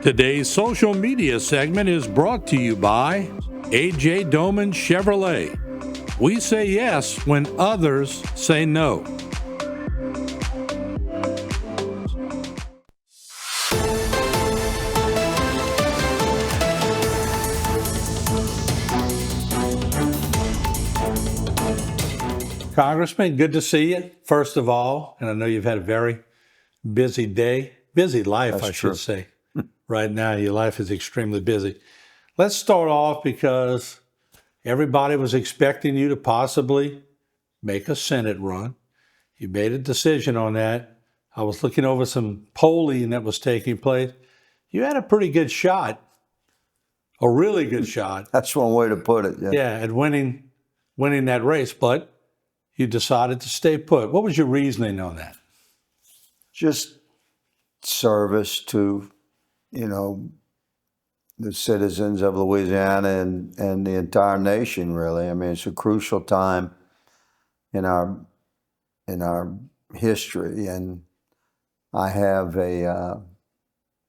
Today's social media segment is brought to you by A.J. Doman Chevrolet. We say yes when others say no. Congressman, good to see you, first of all. And I know you've had a very busy day, busy life, That's I true. should say. Right now, your life is extremely busy. Let's start off because everybody was expecting you to possibly make a Senate run. You made a decision on that. I was looking over some polling that was taking place. You had a pretty good shot, a really good shot. That's one way to put it. Yeah. Yeah, at winning that race, but you decided to stay put. What was your reasoning on that? Just service to, the citizens of Louisiana and the entire nation, really. I mean, it's a crucial time in our history, and I have a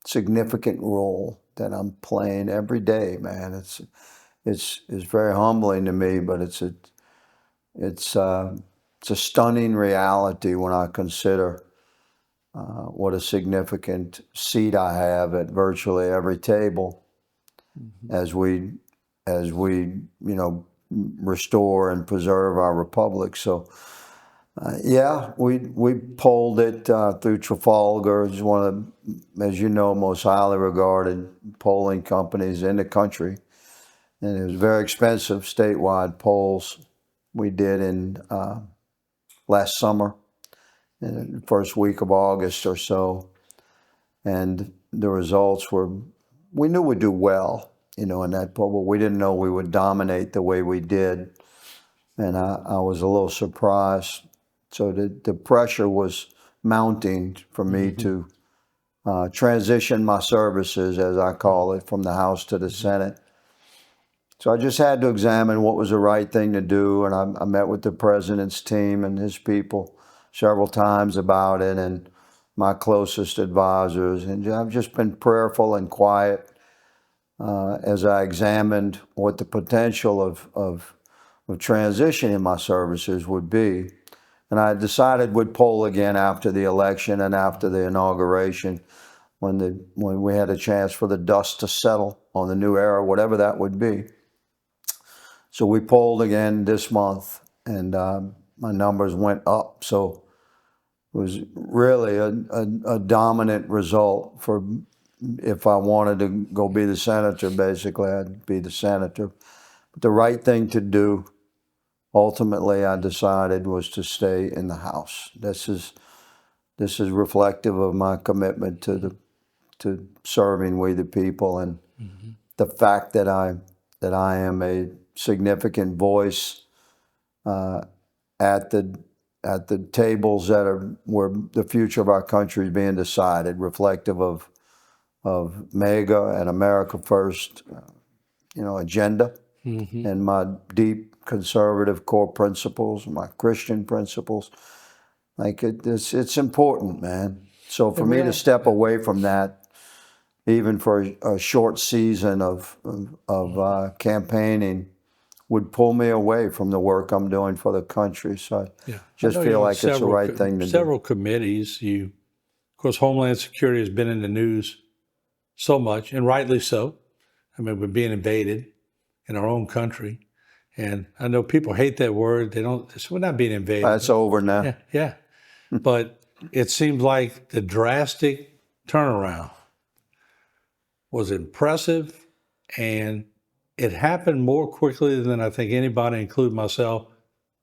significant role that I'm playing every day, man. It's very humbling to me, but it's a stunning reality when I consider what a significant seat I have at virtually every table as we restore and preserve our republic. So we polled it through Trafalgar. It's one of the, as you know, most highly regarded polling companies in the country, and it was very expensive statewide polls we did in last summer, in the first week of August or so, and the results were, we knew we'd do well, in that poll, but we didn't know we would dominate the way we did, and I was a little surprised. So the pressure was mounting for me to transition my services, as I call it, from the House to the Senate. So I just had to examine what was the right thing to do, and I met with the president's team and his people several times about it, and my closest advisors, and I've just been prayerful and quiet as I examined what the potential of transition in my services would be. And I decided we'd poll again after the election and after the inauguration, when we had a chance for the dust to settle on the new era, whatever that would be. So we polled again this month, and my numbers went up. So it was really a dominant result for, if I wanted to go be the senator, basically, I'd be the senator. But the right thing to do, ultimately, I decided, was to stay in the House. This is reflective of my commitment to serving we the people, and the fact that I am a significant voice at the tables that are where the future of our country is being decided, reflective of MEGA and America First, agenda, and my deep conservative core principles, my Christian principles. Like it's important, man. So for me to step away from that, even for a short season of campaigning, would pull me away from the work I'm doing for the country. So I just feel like it's the right thing to do. Several committees. Of course, Homeland Security has been in the news so much, and rightly so. I mean, we're being invaded in our own country. And I know people hate that word. We're not being invaded. That's over now. Yeah. But it seems like the drastic turnaround was impressive, and it happened more quickly than I think anybody, including myself,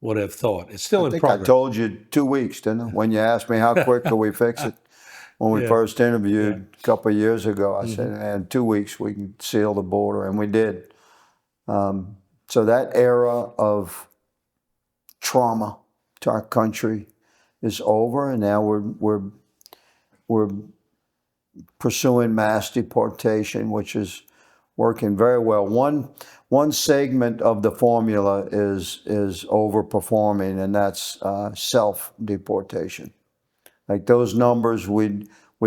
would have thought. It's still in progress. I told you 2 weeks, didn't I? When you asked me how quick could we fix it. When we first interviewed a couple of years ago, I said, in 2 weeks we can seal the border, and we did. So that era of trauma to our country is over, and now we're pursuing mass deportation, which is working very well. One segment of the formula is overperforming, and that's self-deportation. Like those numbers we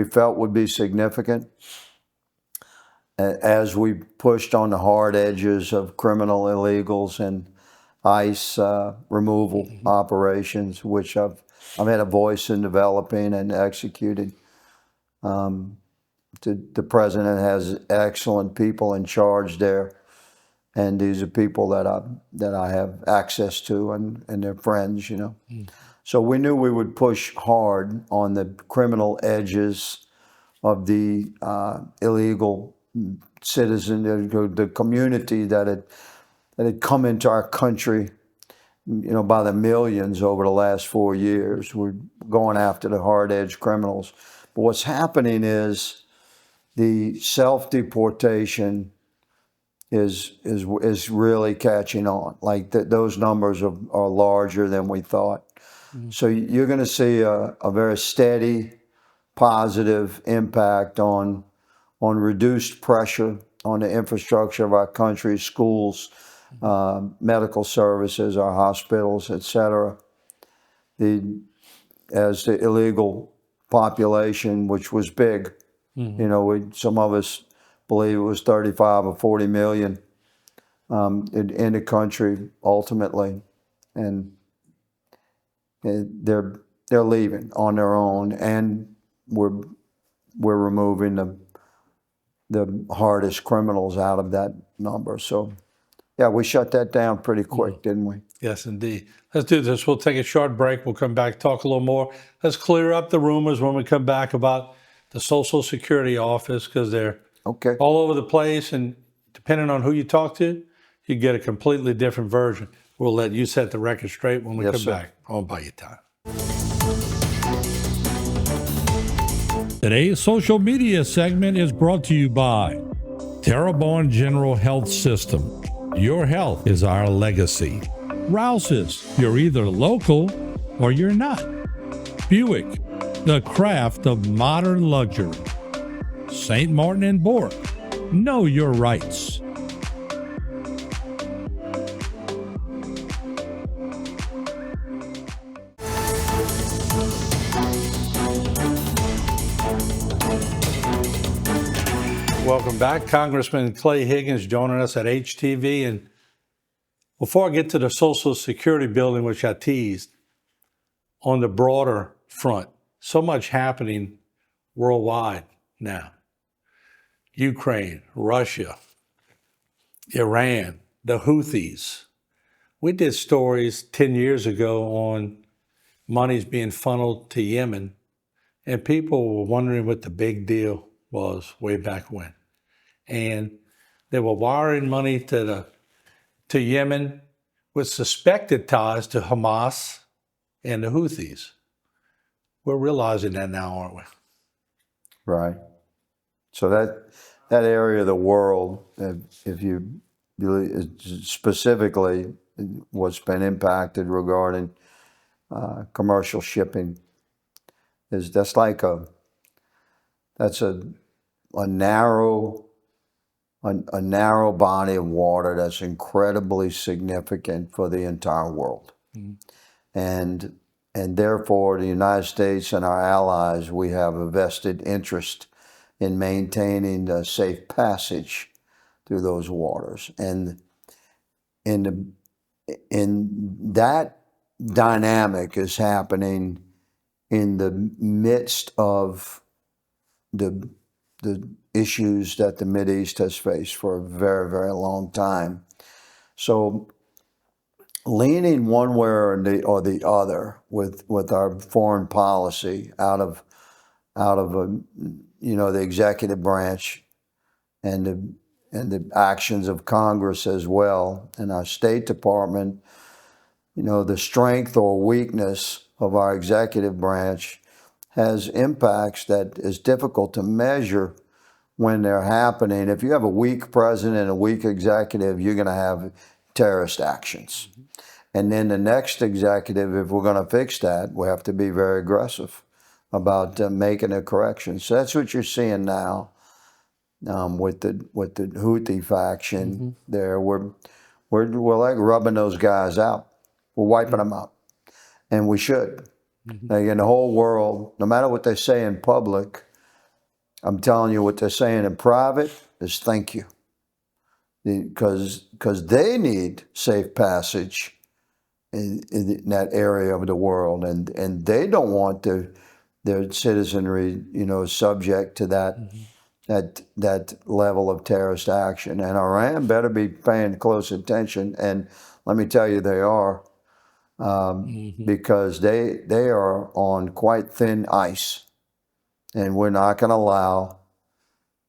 felt would be significant. as we pushed on the hard edges of criminal illegals and ICE removal operations, which I've had a voice in developing and executed. The president has excellent people in charge there, and these are people that I have access to, and they're friends, you know. So we knew we would push hard on the criminal edges of the illegal citizen, the community that had come into our country, you know, by the millions over the last 4 years. We're going after the hard-edged criminals. But what's happening is the self-deportation is really catching on. Like those numbers are larger than we thought. So you're going to see a very steady, positive impact on reduced pressure on the infrastructure of our country, schools, medical services, our hospitals, etc. As the illegal population, which was big, you know, some of us believe it was 35 or 40 million in the country ultimately, and they're leaving on their own, and we're removing the hardest criminals out of that number. So, yeah, we shut that down pretty quick, didn't we? Yes, indeed. Let's do this. We'll take a short break. We'll come back, talk a little more. Let's clear up the rumors when we come back about the Social Security office, because they're Okay. all over the place, and depending on who you talk to, you get a completely different version. We'll let you set the record straight when we Yes, come sir. back on Bayou Time. Today's social media segment is brought to you by Terrebonne General Health System. Your health is our legacy. Rouse's, you're either local or you're not. Buick, the craft of modern luxury. St. Martin and Bork, know your rights. Welcome back. Congressman Clay Higgins joining us at HTV. And before I get to the Social Security building, which I teased, on the broader front, so much happening worldwide now. Ukraine, Russia, Iran, the Houthis. We did stories 10 years ago on monies being funneled to Yemen, and people were wondering what the big deal was way back when. And they were wiring money to Yemen with suspected ties to Hamas and the Houthis. We're realizing that now, aren't we? Right. So that area of the world, if you really specifically what's been impacted regarding commercial shipping, that's a narrow body of water that's incredibly significant for the entire world. And therefore, the United States and our allies, we have a vested interest in maintaining the safe passage through those waters. And in that dynamic is happening in the midst of the issues that the Mideast has faced for a very, very long time. So leaning one way or the other with our foreign policy out of the executive branch and the actions of Congress as well, and our State Department, the strength or weakness of our executive branch has impacts that is difficult to measure when they're happening. If you have a weak president and a weak executive, you're going to have terrorist actions. And then the next executive, if we're going to fix that, we have to be very aggressive about making a correction. So that's what you're seeing now with the Houthi faction. There, we're like rubbing those guys out. We're wiping them out, and we should. Like in the whole world, no matter what they say in public, I'm telling you, what they're saying in private is thank you, because they need safe passage in that area of the world, and they don't want their citizenry, subject to that level of terrorist action. And Iran better be paying close attention. And let me tell you, they are, because they are on quite thin ice, and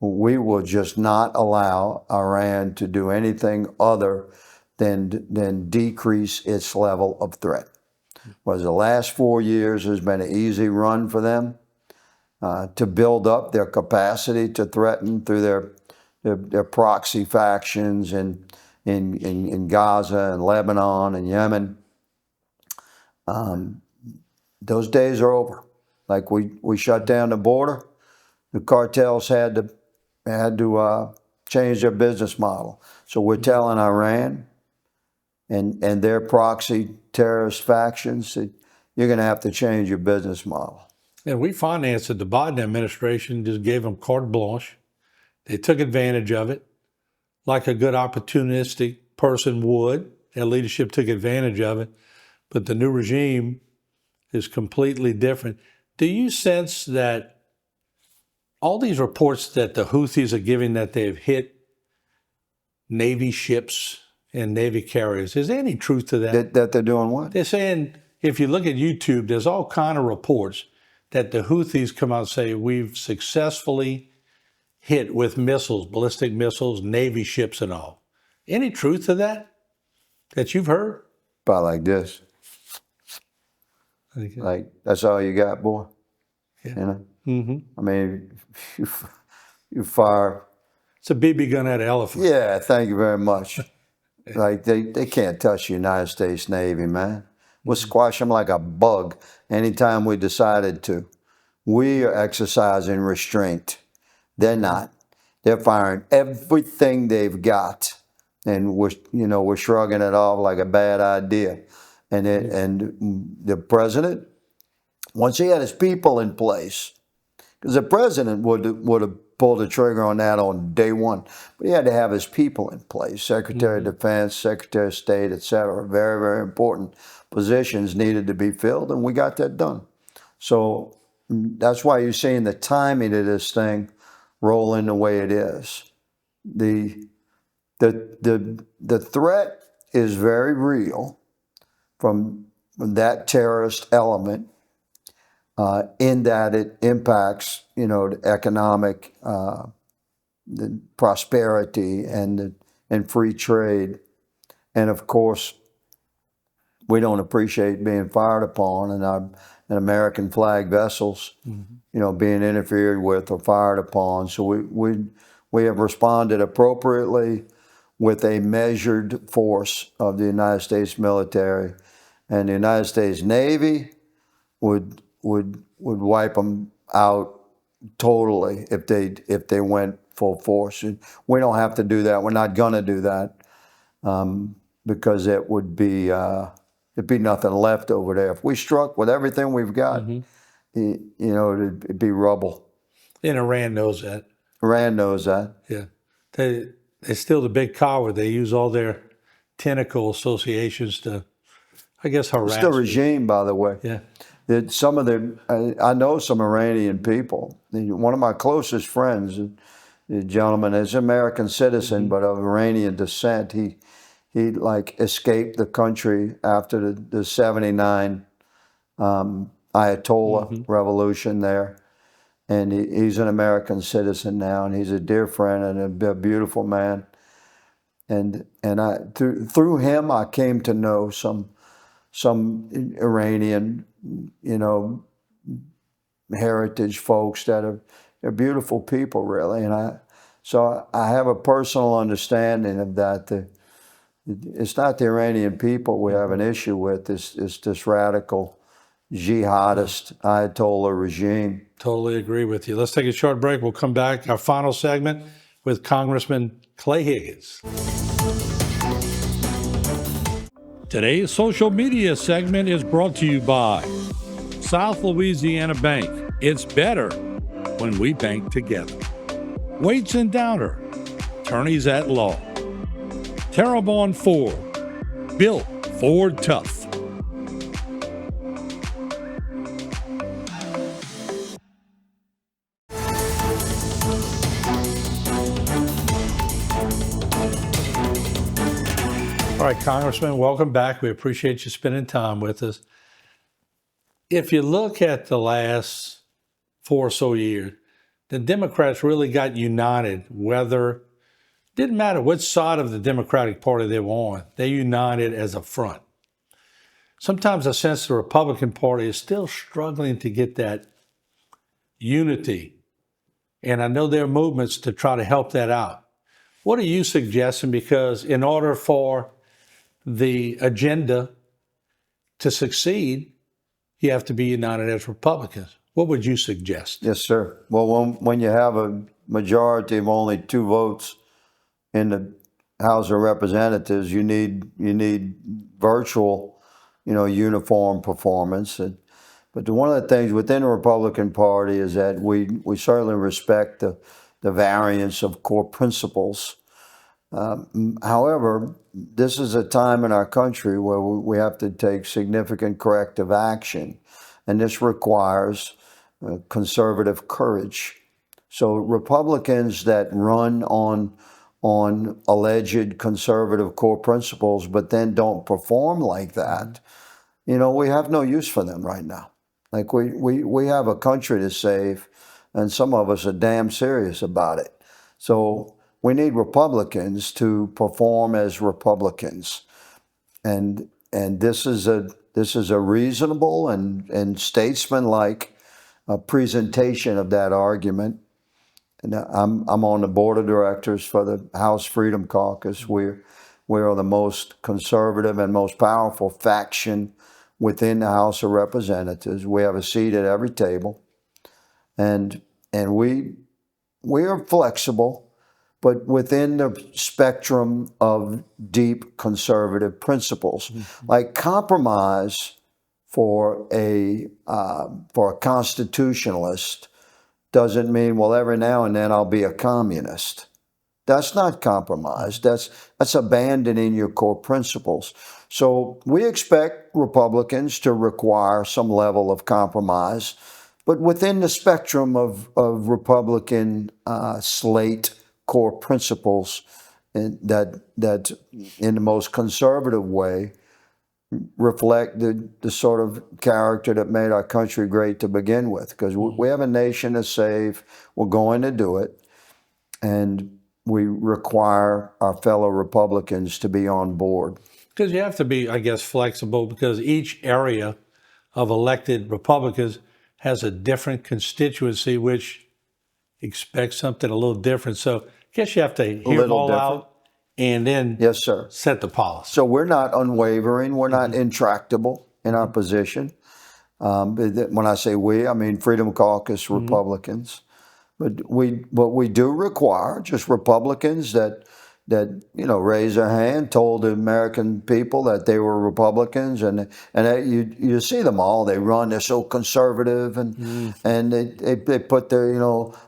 we will just not allow Iran to do anything other than decrease its level of threat. Was the last 4 years has been an easy run for them to build up their capacity to threaten through their proxy factions in Gaza and Lebanon and Yemen. Those days are over. Like we shut down the border, the cartels had to change their business model. So we're telling Iran and their proxy terrorist factions that you're going to have to change your business model. And we financed it. The Biden administration just gave them carte blanche. They took advantage of it like a good opportunistic person would. Their leadership took advantage of it. But the new regime is completely different. Do you sense that all these reports that the Houthis are giving that they've hit Navy ships and Navy carriers, is there any truth to that? That they're doing what? They're saying, if you look at YouTube, there's all kind of reports that the Houthis come out and say, we've successfully hit with missiles, ballistic missiles, Navy ships and all. Any truth to that you've heard? About like this. Like, that's all you got, boy? Yeah. I mean, you fire. It's a BB gun at an elephant. Yeah, thank you very much. Like, they can't touch the United States Navy, man. We'll squash them like a bug anytime we decided to. We are exercising restraint. They're not. They're firing everything they've got, and we're shrugging it off like a bad idea. And the president, once he had his people in place, because the president would have pulled the trigger on that on day one, but he had to have his people in place. Secretary of Defense, Secretary of State, etc. Very, very important positions needed to be filled, and we got that done. So that's why you're seeing the timing of this thing roll in the way it is. The threat is very real from that terrorist element, in that it impacts, the economic, the prosperity and free trade, and of course, we don't appreciate being fired upon and American flag vessels, being interfered with or fired upon. So we have responded appropriately with a measured force of the United States military, and the United States Navy would wipe them out totally if they went full force. And we don't have to do that. We're not going to do that, because it would be there'd be nothing left over there. If we struck with everything we've got, it'd be rubble. And Iran knows that. Iran knows that. Yeah, they're still the big coward. They use all their tentacle associations to, I guess, harass. It's the regime, by the way. Yeah. I know some Iranian people. One of my closest friends, the gentleman, is an American citizen, but of Iranian descent. He escaped the country after the 79 Ayatollah revolution there. And he's an American citizen now, and he's a dear friend and a beautiful man. And through him, I came to know some Iranian, heritage folks they're beautiful people, really. And so I have a personal understanding of that. It's not the Iranian people we have an issue with. It's this radical jihadist Ayatollah regime. Totally agree with you. Let's take a short break. We'll come back, our final segment, with Congressman Clay Higgins. Today's social media segment is brought to you by South Louisiana Bank. It's better when we bank together. Weights and Downer, attorneys at law. Terrebonne Ford, built Ford tough. All right, Congressman, welcome back. We appreciate you spending time with us. If you look at the last 4 or so years, the Democrats really got united, didn't matter which side of the Democratic Party they were on, they united as a front. Sometimes I sense the Republican Party is still struggling to get that unity. And I know there are movements to try to help that out. What are you suggesting? Because in order for the agenda to succeed, you have to be united as Republicans. What would you suggest? Yes, sir. Well, when you have a majority of only 2 votes in the House of Representatives, you need virtual, uniform performance. But one of the things within the Republican Party is that we certainly respect the variance of core principles. However, this is a time in our country where we have to take significant corrective action, and this requires conservative courage. So Republicans that run on alleged conservative core principles but then don't perform like that, we have no use for them right now. Like we have a country to save, and some of us are damn serious about it. So we need Republicans to perform as Republicans, and this is a reasonable and statesmanlike presentation of that argument. And I'm on the board of directors for the House Freedom Caucus. We are the most conservative and most powerful faction within the House of Representatives. We have a seat at every table, and we are flexible, but within the spectrum of deep conservative principles. Mm-hmm. Like compromise for a constitutionalist doesn't mean, well, every now and then I'll be a communist. That's not compromise. That's abandoning your core principles. So we expect Republicans to require some level of compromise, but within the spectrum of Republican slate core principles, and that in the most conservative way reflect the sort of character that made our country great to begin with. Because we have a nation to save, we're going to do it, and we require our fellow Republicans to be on board. Because you have to be, I guess, flexible, because each area of elected Republicans has a different constituency, which expects something a little different. So I guess you have to hear them all out and then yes, sir, set the policy. So we're not unwavering. We're not intractable in our position. When I say we, I mean Freedom Caucus Republicans. But we do require just Republicans that raise their hand, told the American people that they were Republicans, and you see them all. They run. They're so conservative, and they put their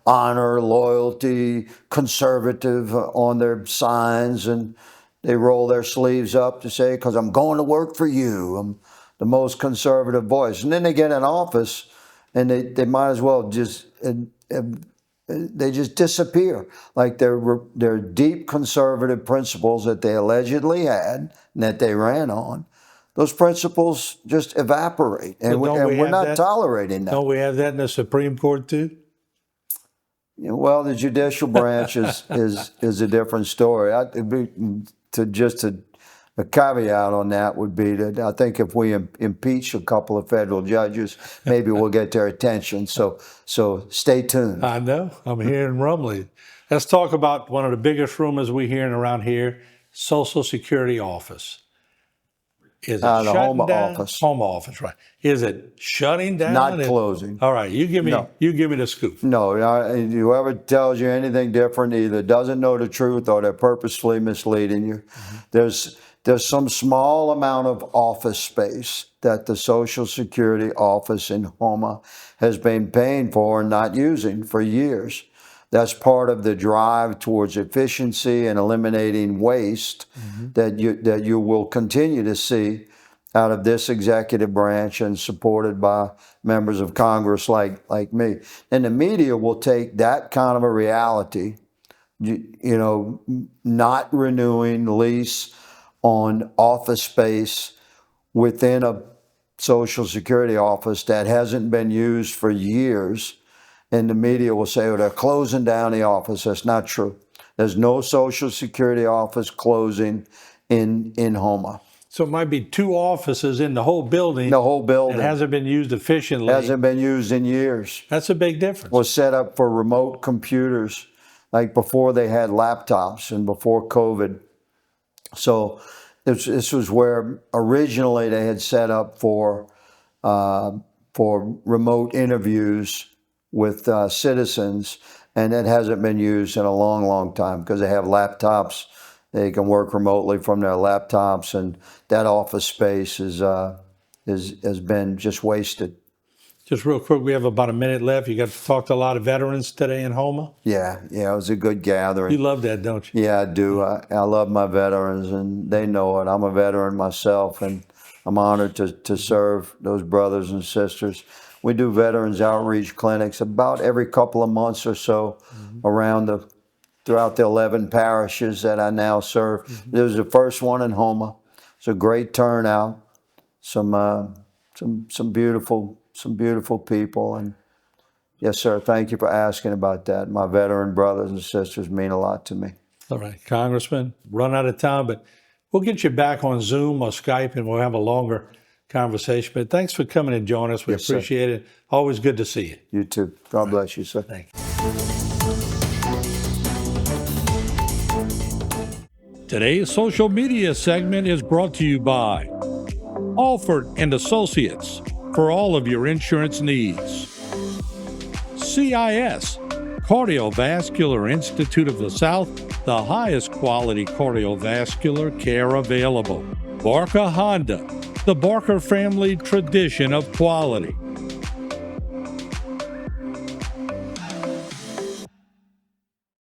honor, loyalty, conservative on their signs, and they roll their sleeves up to say, because I'm going to work for you. I'm the most conservative voice, and then they get in office, and they might as well just. They just disappear, like their deep conservative principles that they allegedly had and that they ran on. Those principles just evaporate, and we're not tolerating that. Don't we have that in the Supreme Court too? Well, the judicial branch is a different story. A caveat on that would be that I think if we impeach a couple of federal judges, maybe we'll get their attention. So stay tuned. I know. I'm hearing rumbling. Let's talk about one of the biggest rumors we're hearing around here, Social Security office. Is it the shutting Houma down? office. Houma office, right. Is it shutting down? Not closing. All right, you give me the scoop. No, whoever tells you anything different either doesn't know the truth or they're purposefully misleading you. Mm-hmm. There's some small amount of office space that the Social Security office in Houma has been paying for and not using for years. That's part of the drive towards efficiency and eliminating waste that you will continue to see out of this executive branch and supported by members of Congress like me. And the media will take that kind of a reality, not renewing lease on office space within a Social Security office that hasn't been used for years. And the media will say, oh, they're closing down the office. That's not true. There's no Social Security office closing in Houma. So it might be 2 offices in the whole building. The whole building. It hasn't been used efficiently. Hasn't been used in years. That's a big difference. Was set up for remote computers, like before they had laptops and before COVID. So this was where originally they had set up for remote interviews with citizens, and it hasn't been used in a long, long time because they have laptops. They can work remotely from their laptops, and that office space has been just wasted. Just real quick, we have about a minute left. You got to talk to a lot of veterans today in Houma. Yeah, it was a good gathering. You love that, don't you? Yeah, I do. I love my veterans, and they know it. I'm a veteran myself, and I'm honored to serve those brothers and sisters. We do veterans outreach clinics about every couple of months or so throughout the 11 parishes that I now serve. This was the first one in Houma. It's a great turnout. Some beautiful people, and yes, sir. Thank you for asking about that. My veteran brothers and sisters mean a lot to me. All right, Congressman, run out of time, but we'll get you back on Zoom or Skype, and we'll have a longer conversation. But thanks for coming and joining us. We appreciate it. Always good to see you. You too. God bless you, sir. Thank you. Today's social media segment is brought to you by Alford and Associates for all of your insurance needs. CIS, Cardiovascular Institute of the South, the highest quality cardiovascular care available. Barker Honda, the Barker family tradition of quality.